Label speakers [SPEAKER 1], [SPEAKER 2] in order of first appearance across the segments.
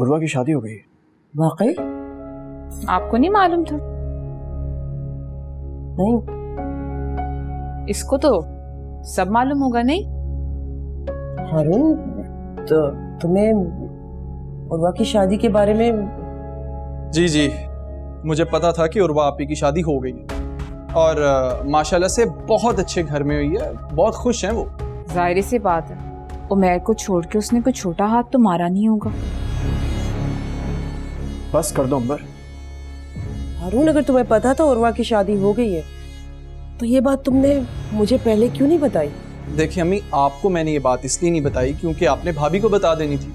[SPEAKER 1] उर्वा की शादी हो गई है।
[SPEAKER 2] वाकई?
[SPEAKER 3] आपको नहीं मालूम था?
[SPEAKER 2] नहीं।
[SPEAKER 3] इसको तो सब मालूम होगा नहीं?
[SPEAKER 2] हारून, तो तुम्हें उर्वा की शादी के बारे में?
[SPEAKER 4] जी जी, मुझे पता था कि उर्वा आपी की शादी हो गई और माशाल्लाह से बहुत अच्छे घर में हुई है, बहुत खुश हैं वो।
[SPEAKER 3] जाहिर सी बात है, उमैर को छोड़ के उसने कोई छोटा हाथ तो मारा नहीं होगा।
[SPEAKER 1] बस कर दो अंबर।
[SPEAKER 2] हारून, अगर तुम्हें पता था उर्वा की शादी हो गई है तो ये बात तुमने मुझे पहले क्यों नहीं बताई?
[SPEAKER 4] देखिए अम्मी, आपको मैंने ये बात इसलिए नहीं बताई क्योंकि आपने भाभी को बता देनी थी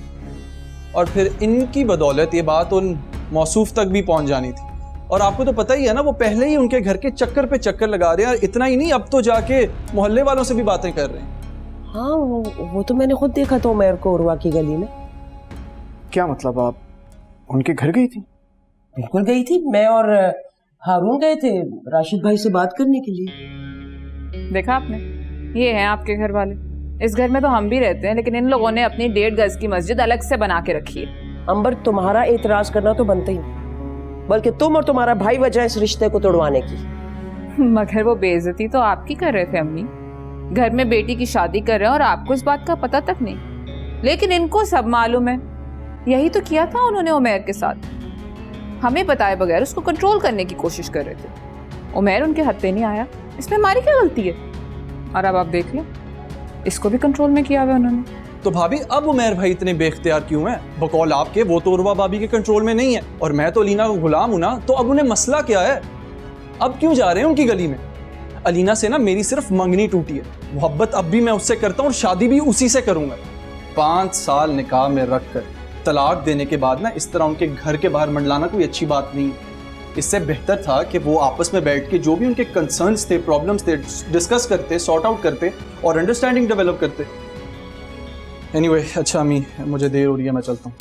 [SPEAKER 4] और फिर इनकी बदौलत ये बात उन मौसूफ तक भी पहुंच जानी थी। और आपको तो पता ही है ना, वो पहले ही उनके घर के चक्कर पे चक्कर लगा रहे हैं और इतना ही नहीं, अब तो जाके मोहल्ले वालों से भी बातें कर रहे हैं।
[SPEAKER 2] हाँ, वो तो मैंने खुद देखा था उमैर को उर्वा की गली में।
[SPEAKER 1] क्या मतलब, आप उनके घर गई थी?
[SPEAKER 2] बिल्कुल गई थी, मैं और हारून गए थे राशिद भाई से बात करने के लिए।
[SPEAKER 3] देखा आपने, ये हैं आपके घर वाले। इस घर में तो हम भी रहते हैं, लेकिन इन लोगों ने अपनी 1.5 गज की मस्जिद अलग से बना के रखी है।
[SPEAKER 2] अंबर, तुम्हारा एतराज करना तो बनता ही, बल्कि तुम और तुम्हारा भाई वजह इस रिश्ते को तोड़वाने की।
[SPEAKER 3] मगर वो बेइज्जती तो आपकी कर रहे थे अम्मी। घर में बेटी की शादी कर रहे हैं और आपको इस बात का पता तक नहीं, लेकिन इनको सब मालूम है। यही तो किया था उन्होंने उमैर के साथ, हमें बताए बगैर उसको कंट्रोल करने की कोशिश कर रहे थे। उमैर उनके हत्थे नहीं आया, इसमें हमारी क्या गलती है? और अब आप देख लो, इसको भी कंट्रोल में किया हुआ उन्होंने।
[SPEAKER 4] तो भाभी, अब उमैर भाई इतने बेख्तियार क्यों हैं? बकौल आपके वो तो उर्वा भाभी के कंट्रोल में नहीं है और मैं तो अलीना का गुलाम हूं ना, तो अब उन्हें मसला क्या है? अब क्यों जा रहे हैं उनकी गली में? अलीना से ना मेरी सिर्फ मंगनी टूटी है, मोहब्बत अब भी मैं उससे करता हूँ और शादी भी उसी से करूंगा। 5 साल निकाह में रख कर तलाक देने के बाद ना इस तरह उनके घर के बाहर मंडलाना कोई अच्छी बात नहीं। इससे बेहतर था कि वो आपस में बैठ के जो भी उनके कंसर्न्स थे, प्रॉब्लम्स थे, डिस्कस करते, सॉर्ट आउट करते और अंडरस्टैंडिंग डेवलप करते। एनीवे, अच्छा अम्मी, मुझे देर हो रही है, मैं चलता हूँ।